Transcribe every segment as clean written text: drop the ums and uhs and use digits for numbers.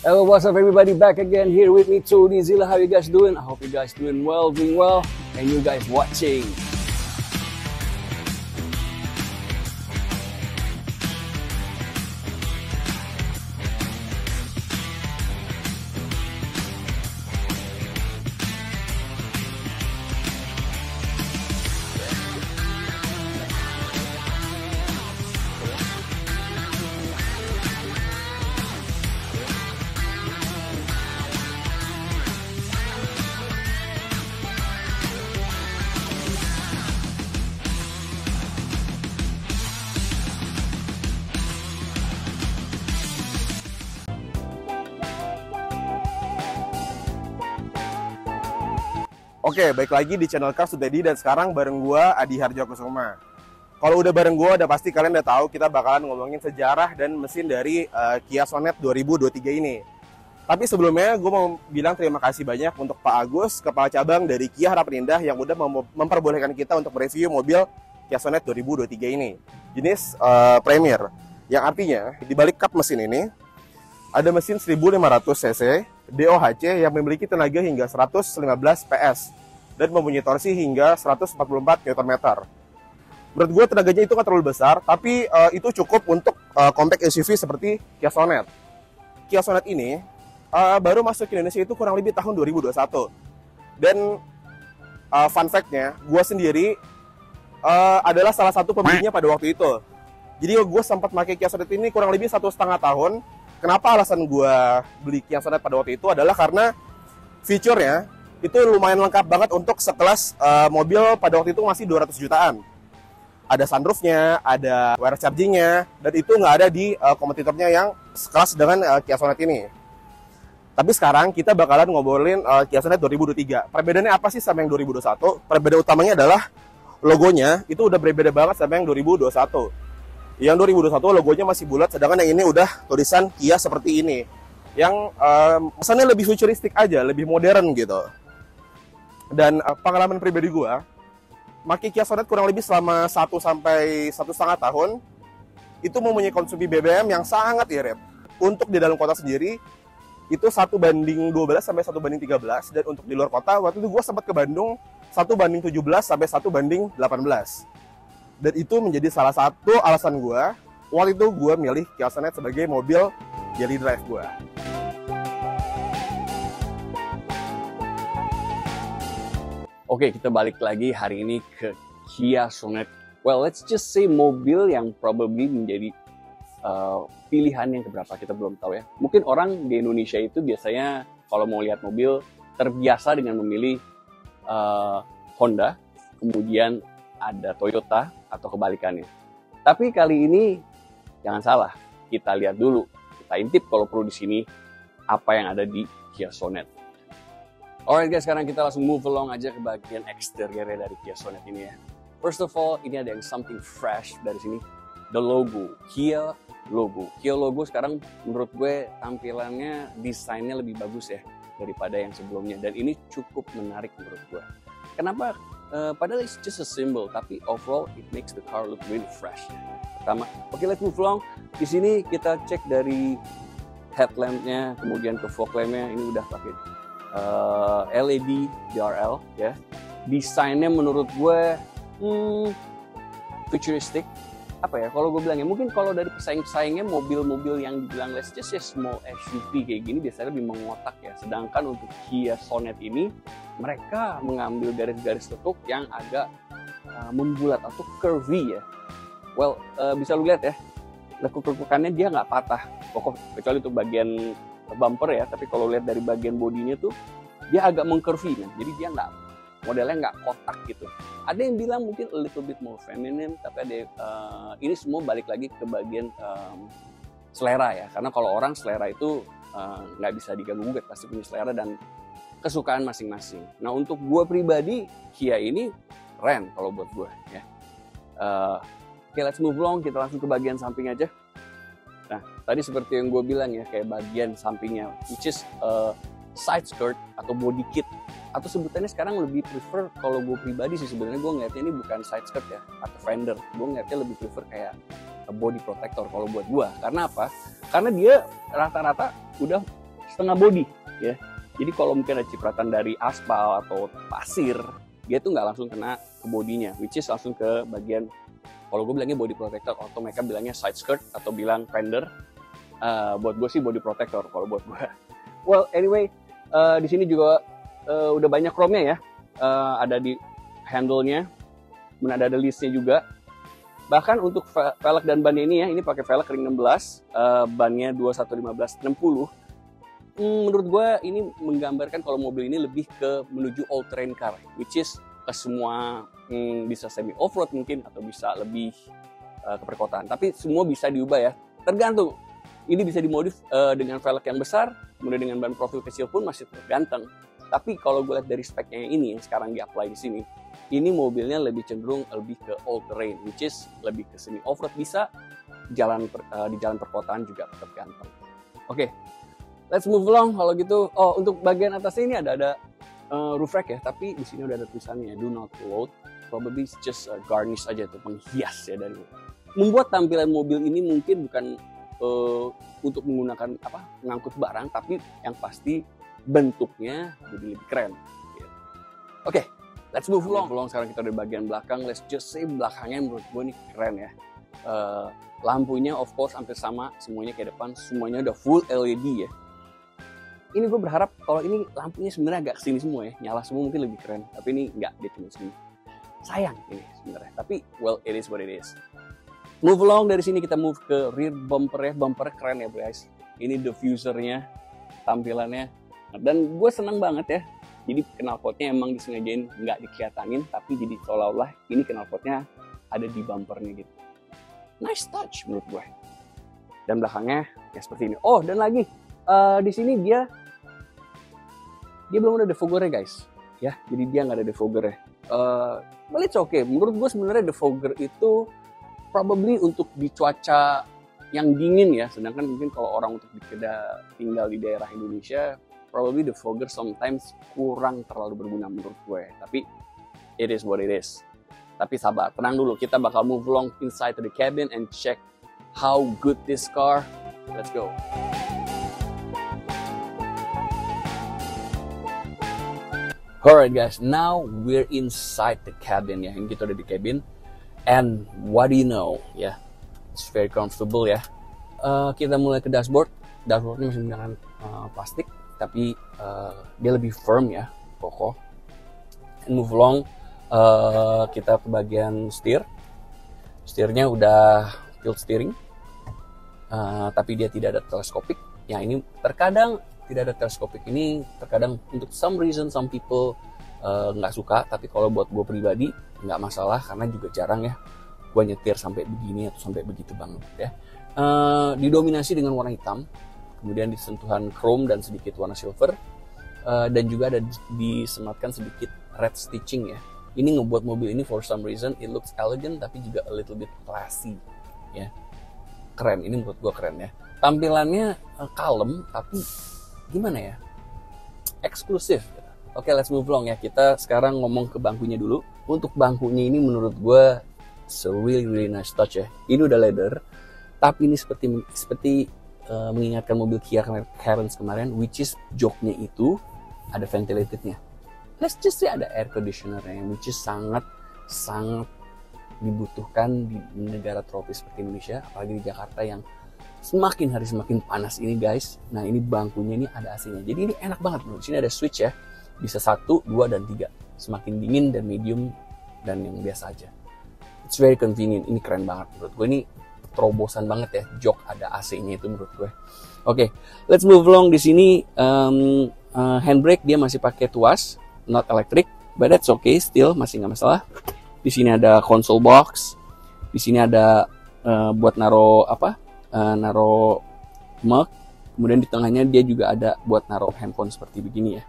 Hello, what's up everybody, back again here with me, Tony Zilla. How you guys doing? I hope you guys doing well, and you guys watching. Oke, baik lagi di channel Cars Daddy dan sekarang bareng gua Adi Harjo Kusuma. Kalau udah bareng gua, udah pasti kalian udah tahu kita bakalan ngomongin sejarah dan mesin dari Kia Sonet 2023 ini. Tapi sebelumnya gue mau bilang terima kasih banyak untuk Pak Agus, kepala cabang dari Kia Harapan Indah yang udah memperbolehkan kita untuk mereview mobil Kia Sonet 2023 ini. Jenis Premier, yang artinya di balik kap mesin ini ada mesin 1500 cc DOHC yang memiliki tenaga hingga 115 PS dan mempunyai torsi hingga 144 Nm. Menurut gue tenaganya itu nggak terlalu besar, tapi itu cukup untuk compact SUV seperti Kia Sonet. Kia Sonet ini baru masuk ke Indonesia itu kurang lebih tahun 2021. Dan fun fact-nya, gue sendiri adalah salah satu pembelinya pada waktu itu. Jadi gue sempat pakai Kia Sonet ini kurang lebih 1,5 tahun. Kenapa alasan gue beli Kia Sonet pada waktu itu adalah karena fiturnya itu lumayan lengkap banget untuk sekelas mobil pada waktu itu masih 200 jutaan. Ada sunroofnya, ada wireless chargingnya, dan itu nggak ada di kompetitornya yang sekelas dengan Kia Sonet ini. Tapi sekarang kita bakalan ngobrolin Kia Sonet 2023. Perbedaannya apa sih sama yang 2021? Perbedaan utamanya adalah logonya itu udah berbeda banget sama yang 2021. Yang 2021 logonya masih bulat, sedangkan yang ini udah tulisan Kia seperti ini. Yang kesannya lebih futuristik aja, lebih modern gitu. Dan pengalaman pribadi gua, pakai Kia Sonet kurang lebih selama 1 sampai 1,5 tahun, itu mempunyai konsumsi BBM yang sangat irit. Untuk di dalam kota sendiri, itu 1:12 sampai 1:13, dan untuk di luar kota, waktu itu gua sempat ke Bandung, 1:17 sampai 1:18. Dan itu menjadi salah satu alasan gue waktu itu gue milih Kia Sonet sebagai mobil daily drive gue. Oke, kita balik lagi hari ini ke Kia Sonet. Well, let's just say mobil yang probably menjadi pilihan yang keberapa, kita belum tahu ya. Mungkin orang di Indonesia itu biasanya kalau mau lihat mobil terbiasa dengan memilih Honda, kemudian ada Toyota atau kebalikannya. Tapi kali ini jangan salah, kita lihat dulu, kita intip kalau perlu di sini apa yang ada di Kia Sonet. Alright guys, sekarang kita langsung move along aja ke bagian eksteriornya dari Kia Sonet ini ya. First of all, ini ada yang something fresh dari sini, the logo, Kia logo. Kia logo sekarang menurut gue tampilannya, desainnya lebih bagus ya daripada yang sebelumnya, dan ini cukup menarik menurut gue. Kenapa? Padahal it's just a symbol, tapi overall it makes the car look really fresh. Pertama, oke, let's move along. Di sini kita cek dari headlampnya, kemudian ke fog lampnya, ini udah pakai LED DRL ya. Desainnya menurut gue futuristic. Apa ya? Kalau gue bilangnya, mungkin kalau dari pesaing-pesaingnya mobil-mobil yang dibilang let's just say small SUV kayak gini biasanya lebih mengotak ya. Sedangkan untuk Kia Sonet ini mereka mengambil garis-garis tekuk yang agak membulat atau curvy ya. Well, bisa lu lihat ya, lekuk-lekukannya dia nggak patah, kokoh kecuali untuk bagian bumper ya. Tapi kalau lihat dari bagian bodinya tuh dia agak mengcurvy kan. Jadi dia nggak, modelnya nggak kotak gitu. Ada yang bilang mungkin a little bit more feminine, tapi ada ini semua balik lagi ke bagian selera ya. Karena kalau orang selera itu nggak bisa diganggu-gugat, pasti punya selera dan kesukaan masing-masing. Nah untuk gue pribadi, Kia ini keren kalau buat gue ya. Oke, let's move along, kita langsung ke bagian samping aja. Nah tadi seperti yang gue bilang ya, kayak bagian sampingnya, which is side skirt atau body kit, atau sebutannya sekarang lebih prefer, kalau gue pribadi sih sebenarnya gue ngeliatnya ini bukan side skirt ya atau fender, gue ngeliatnya lebih prefer kayak body protector kalau buat gue. Karena apa? Karena dia rata-rata udah setengah body ya. Jadi kalau mungkin ada cipratan dari aspal atau pasir, dia tuh nggak langsung kena ke bodinya, which is langsung ke bagian, kalau gue bilangnya body protector, atau mereka bilangnya side skirt atau bilang fender. Buat gue sih body protector kalau buat gue. Well anyway, di sini juga udah banyak chrome-nya ya. Ada di handle-nya, kemudian ada listnya juga. Bahkan untuk velg dan bannya ini ya, ini pakai velg ring 16, bannya 2115/60. Menurut gue ini menggambarkan kalau mobil ini lebih ke menuju all terrain car, which is ke semua bisa semi off road mungkin, atau bisa lebih ke perkotaan. Tapi semua bisa diubah ya, tergantung. Ini bisa dimodif dengan velg yang besar, kemudian dengan ban profil kecil pun masih tetap ganteng. Tapi kalau gue lihat dari speknya ini yang sekarang di-apply di sini, ini mobilnya lebih cenderung lebih ke all terrain, which is lebih ke semi off road, bisa di jalan perkotaan juga tetap ganteng. Oke. Let's move along kalau gitu. Oh, untuk bagian atasnya ini ada roof rack ya, tapi di sini udah ada tulisannya do not load. Probably just garnish aja tuh, penghias ya, dari membuat tampilan mobil ini mungkin bukan untuk menggunakan mengangkut barang, tapi yang pasti bentuknya jadi lebih keren. Oke, let's move along. Sekarang kita udah di bagian belakang. Let's just say belakangnya menurut gue nih keren ya. Lampunya of course hampir sama semuanya kayak depan, semuanya udah full LED ya. Ini gue berharap kalau ini lampunya sebenarnya agak kesini semua ya, nyala semua mungkin lebih keren. Tapi ini enggak, dia cuma sini. Sayang ini sebenarnya. Tapi well, it is what it is. Move along, dari sini kita move ke rear bumper ya. Bumper keren ya guys. Ini diffusernya, tampilannya. Dan gue seneng banget ya. Jadi knalpotnya emang disengajain nggak dikeliatanin, tapi jadi seolah-olah ini knalpotnya ada di bumpernya gitu. Nice touch menurut gue. Dan belakangnya ya seperti ini. Oh, dan lagi di sini dia belum ada defoggernya guys, ya. Jadi dia nggak ada defoggernya. Well it's okay. Menurut gue sebenarnya defogger itu probably untuk di cuaca yang dingin ya. Sedangkan mungkin kalau orang untuk tinggal di daerah Indonesia, probably defogger sometimes kurang terlalu berguna menurut gue. Tapi it is what it is. Tapi sabar, tenang dulu. Kita bakal move along inside to the cabin and check how good this car. Let's go. Alright guys, now we're inside the cabin ya. Ini kita udah di cabin. And what do you know? Ya, yeah, it's very comfortable ya. Kita mulai ke dashboard. Dashboardnya masih menggunakan plastik, tapi dia lebih firm ya, kokoh. And move along, kita ke bagian steer. Steernya udah tilt steering, tapi dia tidak ada teleskopik. Ya ini terkadang tidak ada teleskopik ini, terkadang untuk some reason some people nggak suka, tapi kalau buat gue pribadi nggak masalah, karena juga jarang ya gue nyetir sampai begini atau sampai begitu banget ya. Didominasi dengan warna hitam, kemudian disentuhan chrome dan sedikit warna silver, dan juga ada disematkan sedikit red stitching ya. Ini ngebuat mobil ini for some reason it looks elegant tapi juga a little bit classy ya. Keren, ini menurut gue keren ya. Tampilannya kalem tapi gimana ya, eksklusif. Oke, let's move along ya. Kita sekarang ngomong ke bangkunya dulu. Untuk bangkunya ini menurut gue it's a really nice touch ya. Ini udah leather, tapi ini seperti mengingatkan mobil Kia Carens kemarin, which is joknya itu ada ventilatednya. Let's just say ada air conditioner-nya, which is sangat dibutuhkan di negara tropis seperti Indonesia, apalagi di Jakarta yang semakin hari semakin panas ini guys. Nah ini bangkunya ini ada AC-nya, jadi ini enak banget bro. Di sini ada switch ya, bisa 1, 2, dan 3, semakin dingin dan medium dan yang biasa aja. It's very convenient, ini keren banget menurut gue. Ini terobosan banget ya, jok ada AC-nya itu menurut gue. Oke, let's move along. Di sini handbrake dia masih pakai tuas, not electric, but that's okay, still masih nggak masalah. Di sini ada console box, di sini ada buat naro mug, kemudian di tengahnya dia juga ada buat naruh handphone seperti begini ya.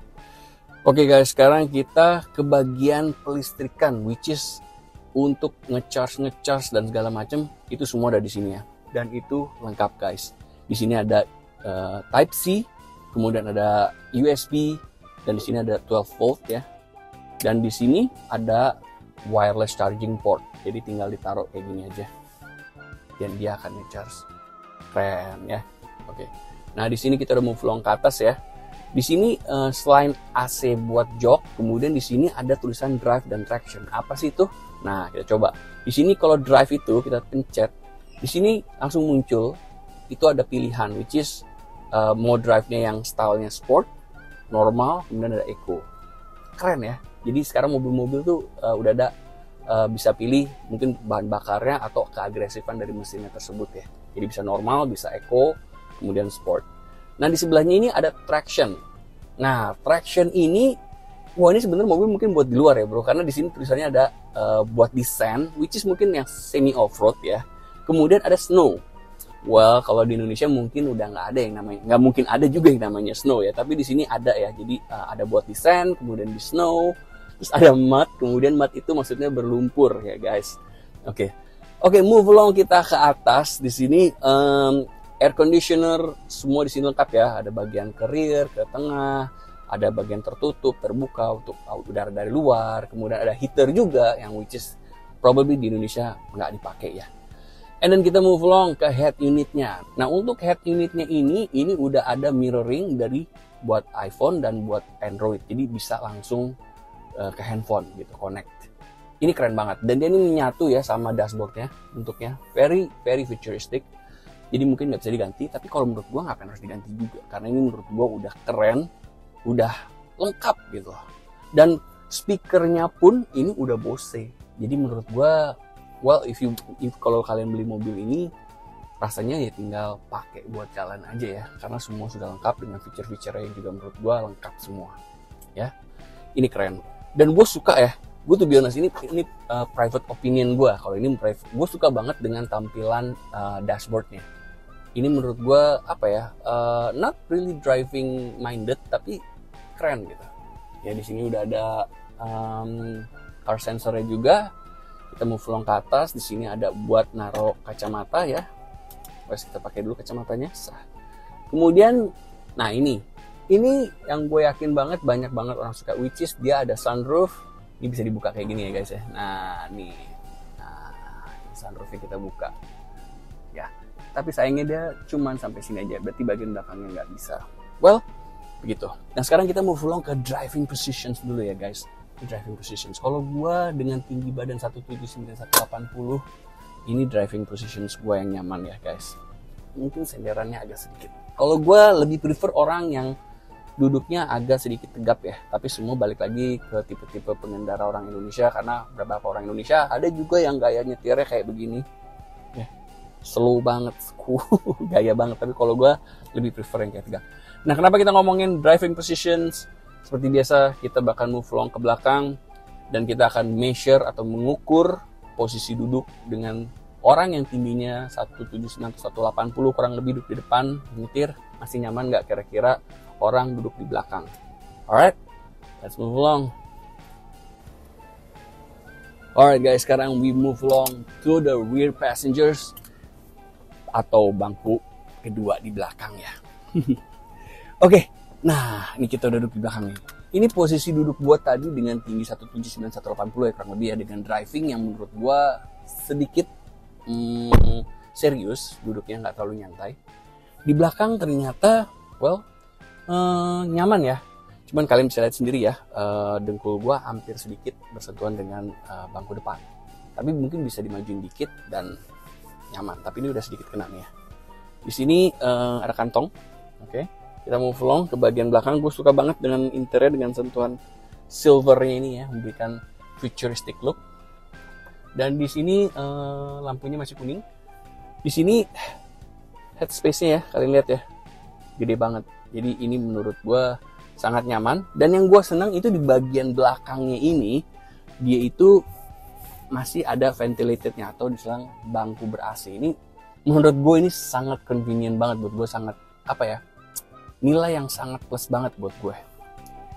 Oke guys, sekarang kita ke bagian pelistrikan, which is untuk ngecharge dan segala macam, itu semua ada di sini ya. Dan itu lengkap guys. Di sini ada Type C, kemudian ada USB, dan di sini ada 12 volt ya. Dan di sini ada wireless charging port, jadi tinggal ditaruh kayak gini aja, dan dia akan ngecharge. Keren ya. Oke. Nah, di sini kita udah move long ke atas ya. Di sini selain AC buat jok, kemudian di sini ada tulisan drive dan traction. Apa sih itu? Nah, kita coba. Di sini kalau drive itu kita pencet, di sini langsung muncul itu ada pilihan, which is mode drive-nya yang stylenya sport, normal, kemudian ada eco. Keren ya. Jadi sekarang mobil-mobil tuh udah ada bisa pilih mungkin bahan bakarnya atau keagresifan dari mesinnya tersebut ya. Jadi bisa normal, bisa eco, kemudian sport. Nah, di sebelahnya ini ada traction. Nah, traction ini, wah ini sebenarnya mobil mungkin buat di luar ya bro, karena di sini tulisannya ada buat di sand, which is mungkin yang semi off-road ya. Kemudian ada snow. Well, kalau di Indonesia mungkin udah nggak ada yang namanya, nggak mungkin ada juga yang namanya snow ya. Tapi di sini ada ya. Jadi ada buat di sand, kemudian di snow, terus ada mud, kemudian mud itu maksudnya berlumpur ya guys. Oke, move along kita ke atas. Di sini air conditioner semua di sini lengkap ya. Ada bagian ke rear, ke tengah, ada bagian tertutup, terbuka untuk udara dari luar. Kemudian ada heater juga yang which is probably di Indonesia nggak dipakai ya. And then kita move along ke head unitnya. Nah, untuk head unitnya ini udah ada mirroring dari buat iPhone dan buat Android. Jadi bisa langsung ke handphone gitu, connect. Ini keren banget. Dan dia ini menyatu ya sama dashboardnya bentuknya. Very, very futuristic. Jadi mungkin nggak bisa diganti, tapi kalau menurut gua ngapain harus diganti juga, karena ini menurut gua udah keren, udah lengkap gitu. Dan speakernya pun ini udah Bose. Jadi menurut gua, well if kalau kalian beli mobil ini, rasanya ya tinggal pakai buat jalan aja ya, karena semua sudah lengkap dengan fitur-fitur yang juga menurut gua lengkap semua. Ya, ini keren. Dan gua suka ya. Gue tuh bilang ini private opinion gue. Kalau ini private, gue suka banget dengan tampilan dashboardnya. Ini menurut gue apa ya, not really driving minded, tapi keren gitu. Ya di sini udah ada car sensornya juga. Kita move along ke atas. Di sini ada buat naruh kacamata ya. Terus kita pakai dulu kacamatanya. Kemudian, nah ini yang gue yakin banget banyak banget orang suka, which is dia ada sunroof. Ini bisa dibuka kayak gini ya guys ya. Nah nih, sunroofnya kita buka. Ya, tapi sayangnya dia cuman sampai sini aja. Berarti bagian belakangnya nggak bisa. Well, begitu. Nah sekarang kita mau pulang ke driving positions dulu ya guys. Driving positions. Kalau gue dengan tinggi badan 179 180, ini driving positions gue yang nyaman ya guys. Mungkin senderannya agak sedikit. Kalau gue lebih prefer orang yang duduknya agak sedikit tegap ya, tapi semua balik lagi ke tipe-tipe pengendara orang Indonesia, karena beberapa orang Indonesia ada juga yang gaya nyetirnya kayak begini ya, slow banget, gaya banget. Tapi kalau gue lebih prefer yang kayak tegap. Nah, kenapa kita ngomongin driving positions? Seperti biasa, kita bakal move along ke belakang dan kita akan measure atau mengukur posisi duduk dengan orang yang tingginya 179 atau 180 kurang lebih duduk di depan nyetir. Masih nyaman nggak kira-kira orang duduk di belakang? Alright, let's move along. Alright guys, sekarang we move along to the rear passengers atau bangku kedua di belakang ya. Oke, nah ini kita udah duduk di belakang nih. Ini posisi duduk gua tadi dengan tinggi 179 180 ya kurang lebih ya, dengan driving yang menurut gua sedikit serius, duduknya nggak terlalu nyantai. Di belakang ternyata nyaman ya. Cuman kalian bisa lihat sendiri ya, dengkul gua hampir sedikit bersentuhan dengan bangku depan. Tapi mungkin bisa dimajuin dikit dan nyaman. Tapi ini udah sedikit kena nih ya. Di sini ada kantong. Oke. Kita mau along ke bagian belakang. Gue suka banget dengan interior dengan sentuhan silvernya ini ya, memberikan futuristic look. Dan di sini lampunya masih kuning. Di sini headspace-nya ya, kalian lihat ya, gede banget. Jadi ini menurut gue sangat nyaman. Dan yang gue senang itu di bagian belakangnya ini, dia itu masih ada ventilated-nya atau diselang bangku ber-AC. Ini menurut gue ini sangat convenient banget buat gue, sangat apa ya, nilai yang sangat plus banget buat gue.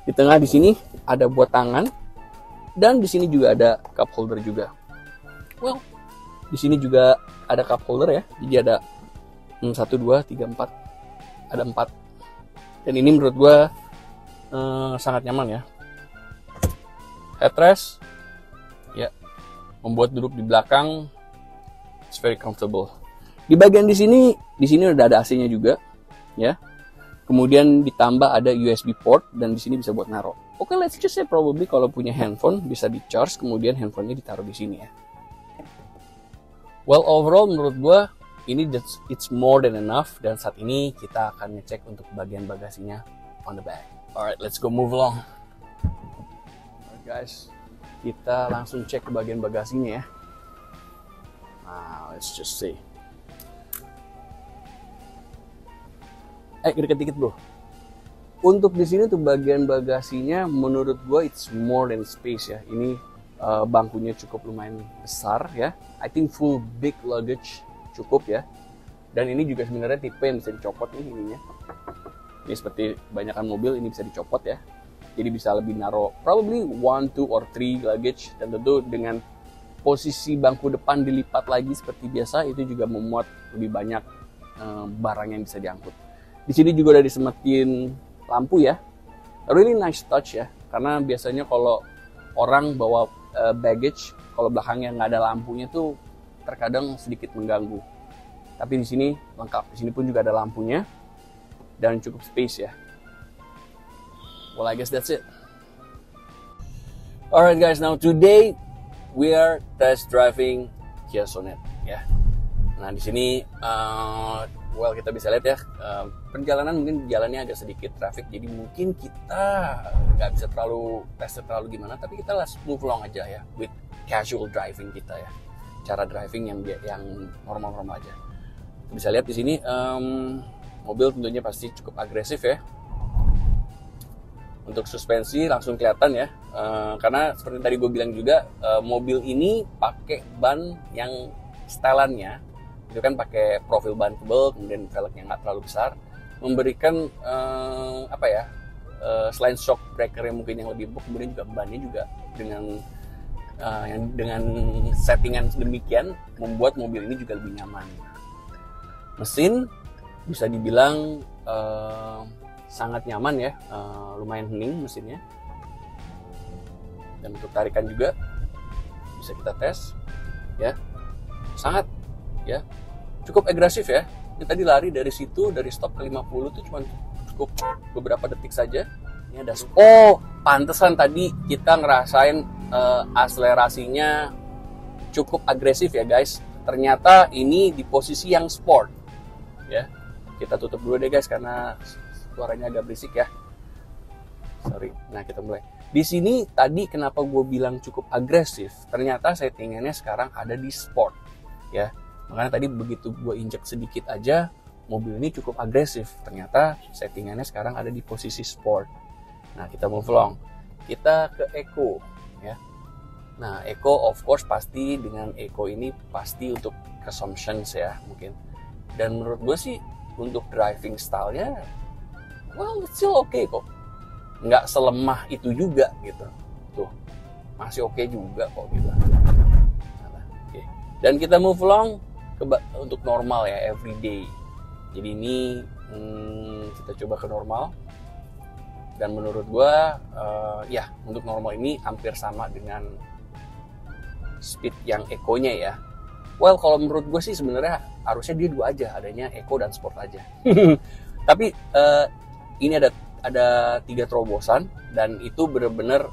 Di tengah di sini ada buat tangan dan di sini juga ada cup holder juga. Well, di sini juga ada cup holder ya. Jadi ada 1, 2, 3, 4. Ada 4. Dan ini menurut gue sangat nyaman ya. Headrest ya, membuat duduk di belakang it's very comfortable. Di bagian di sini udah ada AC-nya juga ya. Kemudian ditambah ada USB port dan di sini bisa buat naruh. Oke, let's just say probably kalau punya handphone bisa di-charge, kemudian handphonenya ditaruh di sini ya. Well, overall menurut gue ini it's more than enough, dan saat ini kita akan ngecek untuk bagian bagasinya on the back. Alright, let's go move along. Alright guys, kita langsung cek ke bagian bagasinya ya. Nah, let's just see. Dikit-dikit bro. Untuk di sini tuh bagian bagasinya menurut gue it's more than space ya. Ini bangkunya cukup lumayan besar ya. I think full big luggage cukup ya. Dan ini juga sebenarnya tipe yang bisa dicopot nih ininya. Ini seperti kebanyakan mobil ini bisa dicopot ya. Jadi bisa lebih naruh probably 1, 2, or 3 luggage, dan tentu dengan posisi bangku depan dilipat lagi seperti biasa itu juga memuat lebih banyak barang yang bisa diangkut. Di sini juga udah disemetin lampu ya. Really nice touch ya. Karena biasanya kalau orang bawa baggage, kalau belakangnya nggak ada lampunya tuh terkadang sedikit mengganggu. Tapi di sini lengkap. Di sini pun juga ada lampunya dan cukup space ya. Well, I guess that's it. Alright guys, now today we are test driving Kia Sonet ya. Nah di sini well kita bisa lihat ya, perjalanan mungkin jalannya agak sedikit traffic, jadi mungkin kita nggak bisa terlalu tes terlalu gimana, tapi kita let's move along aja ya with casual driving kita ya, cara driving yang normal-normal aja. Kita bisa lihat di sini mobil tentunya pasti cukup agresif ya. Untuk suspensi langsung kelihatan ya, karena seperti tadi gue bilang juga mobil ini pakai ban yang setelannya itu kan pakai profil ban tebal, kemudian velgnya nggak terlalu besar, memberikan selain shock breaker yang mungkin yang lebih empuk, kemudian juga bannya juga dengan settingan demikian membuat mobil ini juga lebih nyaman. Mesin bisa dibilang sangat nyaman ya, lumayan hening mesinnya, dan untuk tarikan juga bisa kita tes ya, sangat ya cukup agresif ya. Ini tadi lari dari situ, dari stop ke 50 tuh cuma cukup beberapa detik saja. Ini ada pantesan tadi kita ngerasain akselerasinya cukup agresif ya guys. Ternyata ini di posisi yang sport ya. Kita tutup dulu deh guys karena suaranya agak berisik ya. Sorry. Nah kita mulai. Di sini tadi kenapa gue bilang cukup agresif? Ternyata settingannya sekarang ada di sport ya. Makanya tadi begitu gue injek sedikit aja, mobil ini cukup agresif. Ternyata settingannya sekarang ada di posisi sport. Nah kita move along. Kita ke Eco ya. Nah Eco of course pasti dengan Eco ini pasti untuk consumptions ya mungkin. Dan menurut gue sih untuk driving style-nya well it's still okay kok. Nggak selemah itu juga gitu. Tuh masih oke juga kok gitu. Nah, okay. Dan kita move along untuk normal ya, everyday. Jadi ini kita coba ke normal, dan menurut gua ya untuk normal ini hampir sama dengan speed yang Eco-nya ya. Well kalau menurut gua sih sebenarnya harusnya dia dua aja, adanya Eco dan Sport aja. Tapi ini ada 3 terobosan, dan itu benar-benar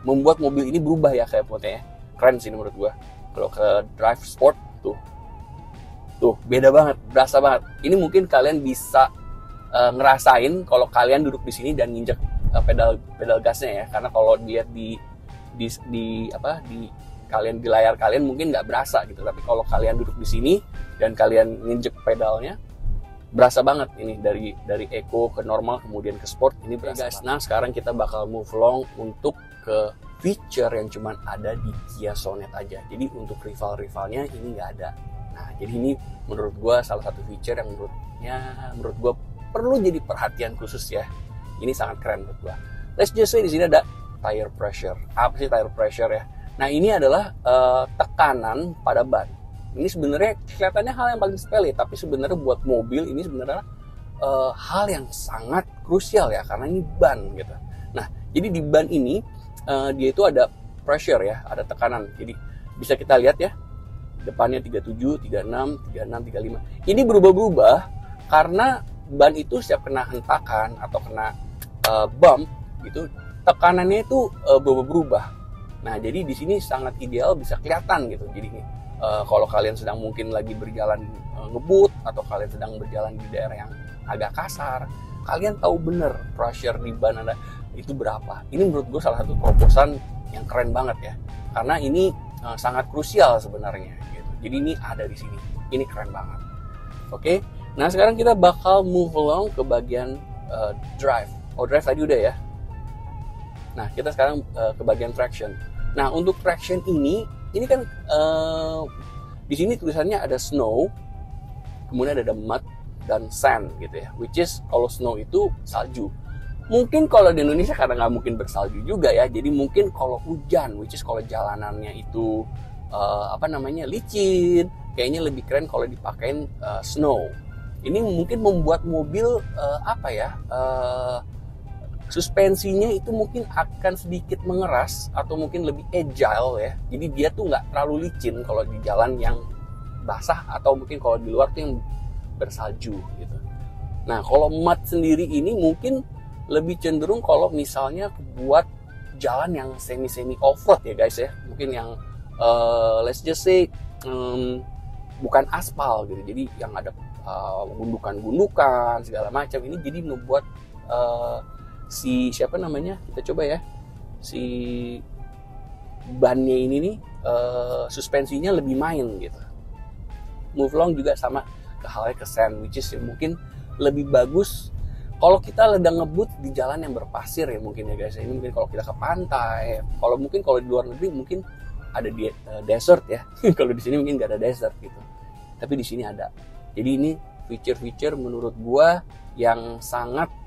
membuat mobil ini berubah ya kayak potnya. Keren sih menurut gua. Kalau ke drive sport tuh beda banget, berasa banget. Ini mungkin kalian bisa ngerasain kalau kalian duduk di sini dan nginjek pedal gasnya ya. Karena kalau dilihat di kalian di layar kalian mungkin nggak berasa gitu. Tapi kalau kalian duduk di sini dan kalian nginjek pedalnya, berasa banget ini dari Eco ke normal kemudian ke sport ini berasa. Guys, nah sekarang kita bakal move along untuk ke feature yang cuman ada di Kia Sonet aja. Jadi untuk rival-rivalnya ini nggak ada. Nah, jadi ini menurut gue salah satu feature yang menurut gue perlu jadi perhatian khusus ya. Ini sangat keren menurut gue. Let's just say di sini ada tire pressure. Apa sih tire pressure ya? Nah, ini adalah tekanan pada ban. Ini sebenarnya kelihatannya hal yang paling sepele, tapi sebenarnya buat mobil ini sebenarnya hal yang sangat krusial ya, karena ini ban gitu. Nah, jadi di ban ini dia itu ada pressure ya, ada tekanan. Jadi bisa kita lihat ya, depannya 37, 36, 36, 35. Ini berubah-berubah karena ban itu setiap kena hentakan atau kena bump gitu, tekanannya itu berubah. Nah, jadi di sini sangat ideal, bisa kelihatan gitu. Jadi kalau kalian sedang mungkin lagi berjalan ngebut atau kalian sedang berjalan di daerah yang agak kasar, kalian tahu bener pressure di ban Anda itu berapa. Ini menurut gue salah satu terobosan yang keren banget ya, karena ini sangat krusial sebenarnya gitu. Jadi ini ada di sini, ini keren banget. Oke, nah sekarang kita bakal move along ke bagian drive. Oh, drive tadi udah ya. Nah, kita sekarang ke bagian traction. Nah, untuk traction ini kan di sini tulisannya ada snow, kemudian ada mud dan sand gitu ya. Which is kalau snow itu salju. Mungkin kalau di Indonesia karena nggak mungkin bersalju juga ya. Jadi mungkin kalau hujan, which is kalau jalanannya itu licin, kayaknya lebih keren kalau dipakein snow. Ini mungkin membuat mobil suspensinya itu mungkin akan sedikit mengeras atau mungkin lebih agile ya. Jadi dia tuh nggak terlalu licin kalau di jalan yang basah atau mungkin kalau di luar tuh yang bersalju gitu. Nah, kalau mud sendiri ini mungkin lebih cenderung kalau misalnya buat jalan yang semi off-road ya guys ya. Mungkin yang let's just say bukan aspal gitu. Jadi yang ada gundukan-gundukan segala macam, ini jadi membuat kita coba ya, si bannya ini nih suspensinya lebih main gitu. Move along juga sama halnya ke sandwiches yang mungkin lebih bagus kalau kita sedang ngebut di jalan yang berpasir ya mungkin ya guys. Ini mungkin kalau kita ke pantai, kalau di luar negeri mungkin ada di desert ya. Kalau di sini mungkin nggak ada desert gitu, tapi di sini ada. Jadi ini feature menurut gua yang sangat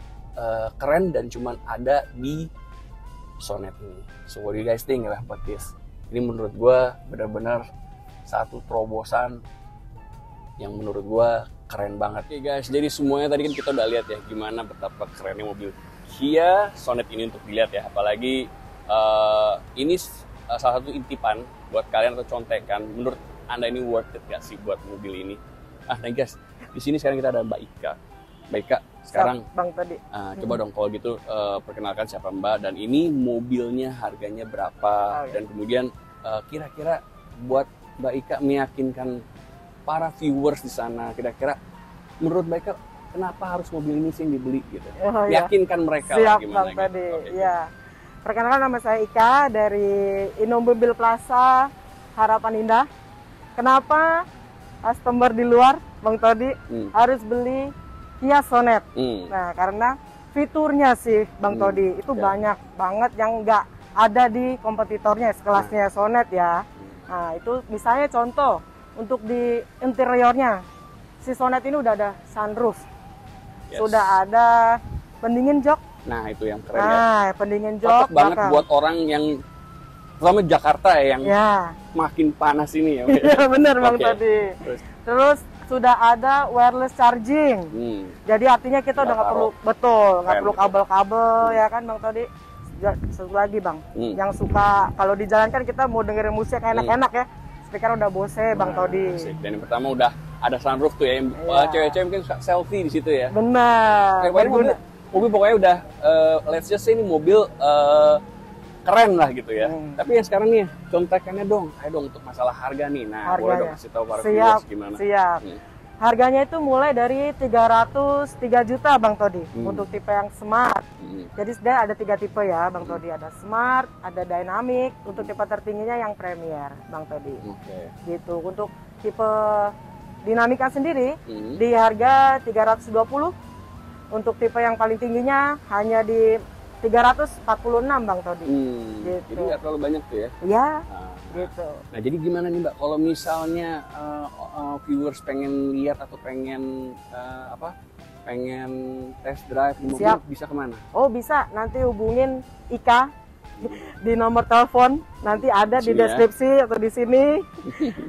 keren dan cuman ada di Sonet ini. So what do you guys think about this? Ini menurut gue benar-benar satu terobosan yang menurut gue keren banget. Oke guys, jadi semuanya tadi kan kita udah lihat ya gimana betapa kerennya mobil Kia Sonet ini untuk dilihat ya. Apalagi ini salah satu intipan buat kalian atau contekan. Menurut Anda ini worth it gak sih buat mobil ini? Nah guys, di sini sekarang kita ada Mbak Ika. Mbak Ika, sekarang Bang tadi. Coba dong kalau gitu perkenalkan siapa Mbak dan ini mobilnya harganya berapa, dan kemudian kira-kira buat Mbak Ika meyakinkan para viewers di sana, kira-kira menurut Mbak Ika kenapa harus mobil ini sih yang dibeli gitu? Yakinkan mereka. Siap, gimana Bang gitu. tadi. Okay. Ya. Perkenalkan, nama saya Ika dari Innomobil Plaza Harapan Indah. Kenapa customer di luar Bang Todi harus beli Kia Sonet? Nah, karena fiturnya sih Bang Todi itu banyak banget yang nggak ada di kompetitornya sekelasnya Sonet ya. Nah, itu misalnya contoh untuk di interiornya, si Sonet ini udah ada sunroof, sudah ada pendingin jok. Nah, itu yang keren ya. Pendingin jok cocok banget buat orang yang terutama Jakarta ya, yang makin panas ini ya. Iya bener Bang tadi. Terus sudah ada wireless charging. Jadi artinya kita udah nggak perlu nggak perlu kabel-kabel ya kan Bang tadi. Satu lagi Bang, yang suka kalau di jalan kan kita mau dengerin musik enak-enak ya. Speaker udah Bose Bang Todi. Dan yang pertama udah ada sunroof tuh ya, cewek-cewek mungkin selfie di situ ya. Benar. Mobil pokoknya udah let's just say ini mobil keren lah gitu ya. Tapi yang sekarang nih contekannya dong, ayo dong untuk masalah harga nih. Nah, boleh dong kasih tahu para viewers gimana? Siap. Harganya itu mulai dari 303 juta Bang Todi untuk tipe yang smart. Jadi sebenarnya ada 3 tipe ya Bang Todi, ada smart, ada dynamic, untuk tipe tertingginya yang premier Bang Todi. Gitu. Untuk tipe dinamika sendiri di harga 320. Untuk tipe yang paling tingginya hanya di 346 Bang Todi. Gitu. Jadi nggak terlalu banyak tuh ya? Iya. Gitu. Nah, jadi gimana nih Mbak kalau misalnya viewers pengen lihat atau pengen pengen test drive di mobil, bisa kemana? Oh bisa, nanti hubungin Ika di nomor telepon, nanti ada di deskripsi atau di sini.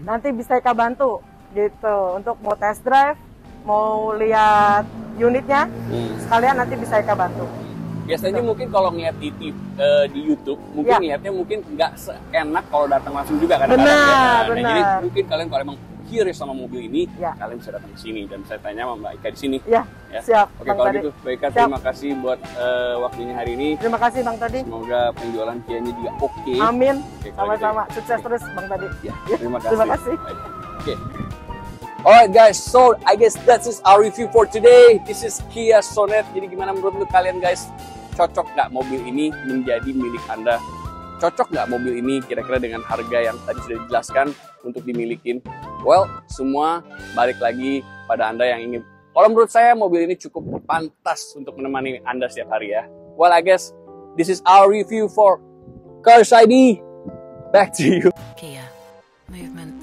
Nanti bisa Ika bantu gitu untuk mau test drive, mau lihat unitnya, sekalian nanti bisa Ika bantu. Biasanya mungkin kalau ngeliat di YouTube, mungkin niatnya mungkin nggak seenak kalau datang langsung juga kadang-kadang. Benar. Jadi mungkin kalian kalau emang curious sama mobil ini, Ya. kalian bisa datang ke sini dan saya tanya sama Mbak Ika di sini. Ya, Ya. siap. Oke, Bang kalau Todi. gitu, Mbak Ika, Siap. terima kasih buat waktunya hari ini. Terima kasih Bang Todi. Semoga penjualan Kia-nya juga oke. Amin. Oke, kalau gitu Sama-sama. Sukses terus Bang Todi. ya, Ya, terima kasih. terima kasih. Baik. Oke. Alright guys, so I guess that is our review for today. This is Kia Sonet. Jadi gimana menurut kalian guys? Cocok nggak mobil ini menjadi milik Anda? Cocok nggak mobil ini kira-kira dengan harga yang tadi sudah dijelaskan untuk dimilikin? Well, semua balik lagi pada Anda yang ingin. Kalau menurut saya mobil ini cukup pantas untuk menemani Anda setiap hari ya. Well, I guess this is our review for Cars ID. Back to you. Kia, movement